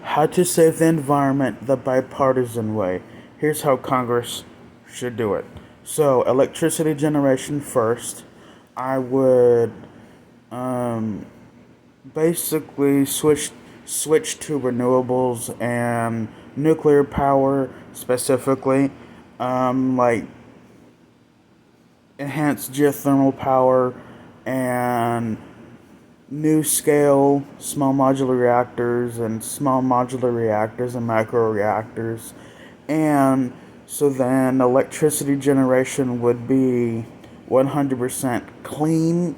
How to save the environment the bipartisan way. Here's how Congress should do it. So, electricity generation first. I would um, basically switch to renewables and nuclear power specifically, like enhanced geothermal power and new scale small modular reactors and micro reactors. And so then electricity generation would be 100% clean,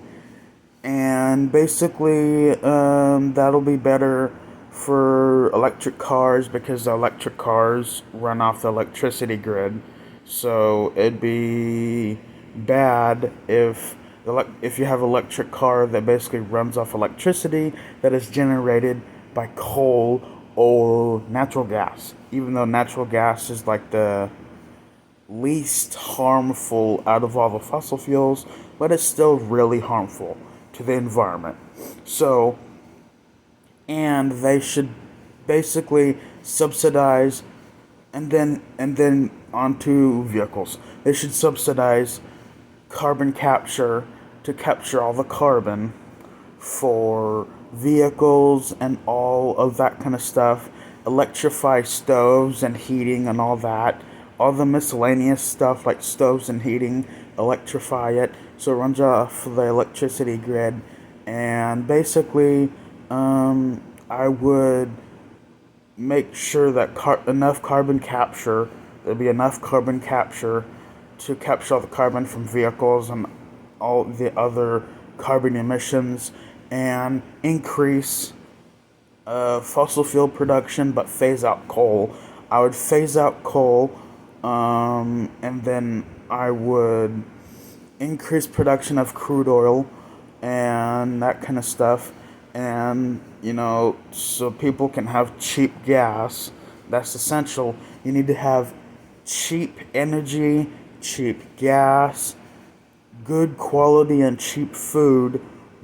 and basically that'll be better for electric cars because the electric cars run off the electricity grid. So it'd be bad if you have an electric car that basically runs off electricity that is generated by coal or natural gas. Even though natural gas is like the least harmful out of all the fossil fuels, but it's still really harmful to the environment. So, and they should basically subsidize, and then onto vehicles. They should subsidize carbon capture to capture all the carbon for vehicles and all of that kind of stuff. Electrify stoves and heating and all that. All the miscellaneous stuff like stoves and heating, electrify it so it runs off the electricity grid. And basically, I would make sure that enough carbon capture, there'll be enough carbon capture to capture all the carbon from vehicles and all the other carbon emissions, and increase fossil fuel production but phase out coal. I would phase out coal, and then I would increase production of crude oil and that kind of stuff. And, so people can have cheap gas. That's essential. You need to have cheap energy, cheap gas, good quality and cheap food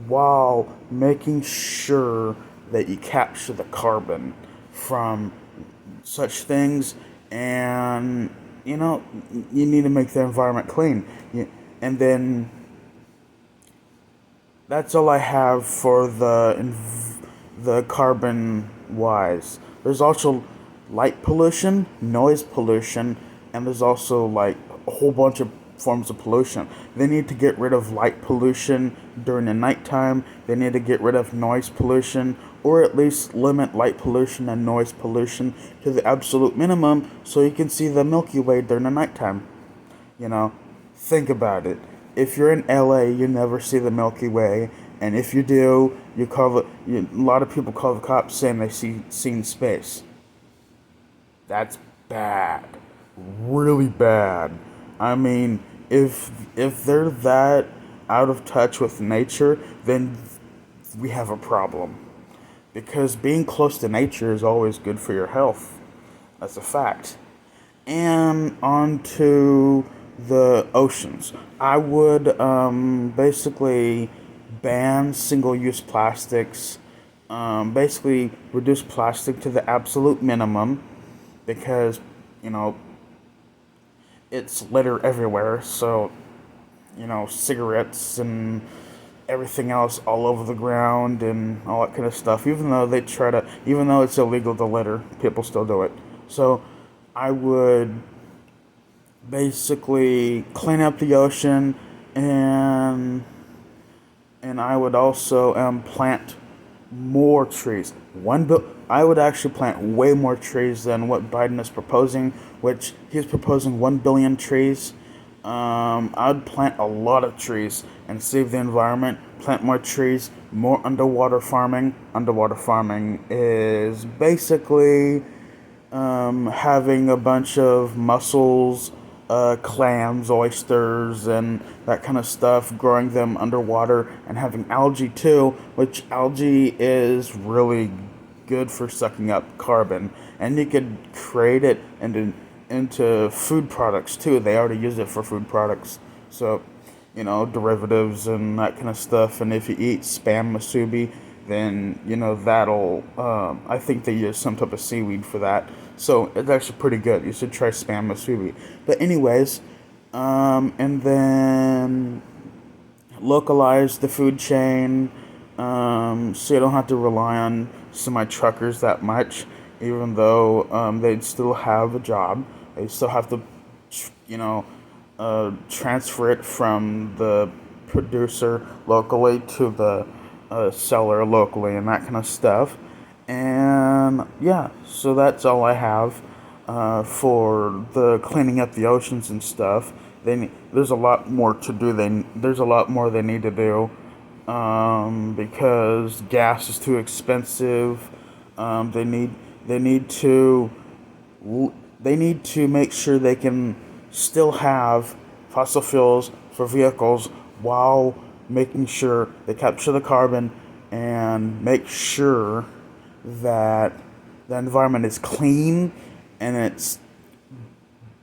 while making sure that you capture the carbon from such things. And you need to make the environment clean. And then that's all I have for the carbon wise. There's also light pollution, noise pollution, and there's also like a whole bunch of forms of pollution. They need to get rid of light pollution during the nighttime. They need to get rid of noise pollution, or at least limit light pollution and noise pollution to the absolute minimum so you can see the Milky Way during the nighttime. You know, think about it. If you're in LA, you never see the Milky Way, and if you do, a lot of people call the cops saying they seen space. That's bad, really bad. I mean, if they're that out of touch with nature, then we have a problem. Because being close to nature is always good for your health. That's a fact. And on to the oceans. I would basically ban single-use plastics. Basically reduce plastic to the absolute minimum because you know it's litter everywhere. So cigarettes and everything else all over the ground and all that kind of stuff. Even though it's illegal to litter, people still do it. So I would basically clean up the ocean, and I would also plant more trees. I would actually plant way more trees than what Biden is proposing, which he's proposing 1 billion trees. I'd plant a lot of trees and save the environment. Plant more trees, more underwater farming. Underwater farming is basically having a bunch of mussels, clams, oysters, and that kind of stuff, growing them underwater, and having algae too, which algae is really good for sucking up carbon. And you could create it into food products too. They already use it for food products. So, derivatives and that kind of stuff. And if you eat spam musubi, then that'll. I think they use some type of seaweed for that, so it's actually pretty good. You should try spam with seaweed. But anyways, and then localize the food chain, so you don't have to rely on semi truckers that much. Even though they'd still have a job, they still have to, you know, transfer it from the producer locally to the seller locally and that kind of stuff. And yeah, so that's all I have for the cleaning up the oceans and stuff. There's a lot more to do. There's a lot more they need to do because gas is too expensive. Um, they need they need to they need to make sure they can still have fossil fuels for vehicles while making sure they capture the carbon and make sure that the environment is clean and it's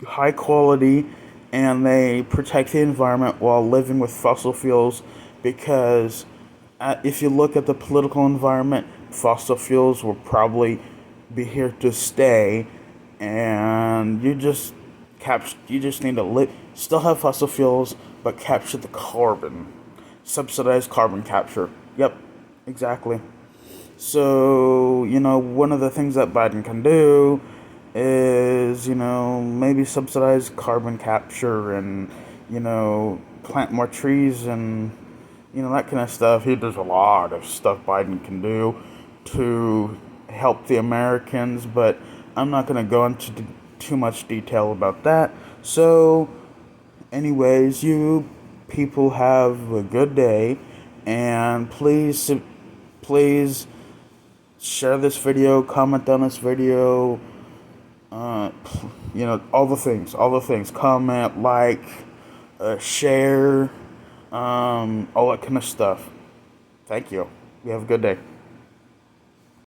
high quality and they protect the environment while living with fossil fuels because if you look at the political environment, fossil fuels will probably be here to stay, and you just need to still have fossil fuels, but capture the carbon, subsidize carbon capture. Yep, exactly. So one of the things that Biden can do is maybe subsidize carbon capture and plant more trees and that kind of stuff. There's a lot of stuff Biden can do to help the Americans, but I'm not going to go into too much detail about that. So, anyways, you people have a good day, and please share this video, comment on this video, all the things, comment, like, share, all that kind of stuff. Thank you. You have a good day.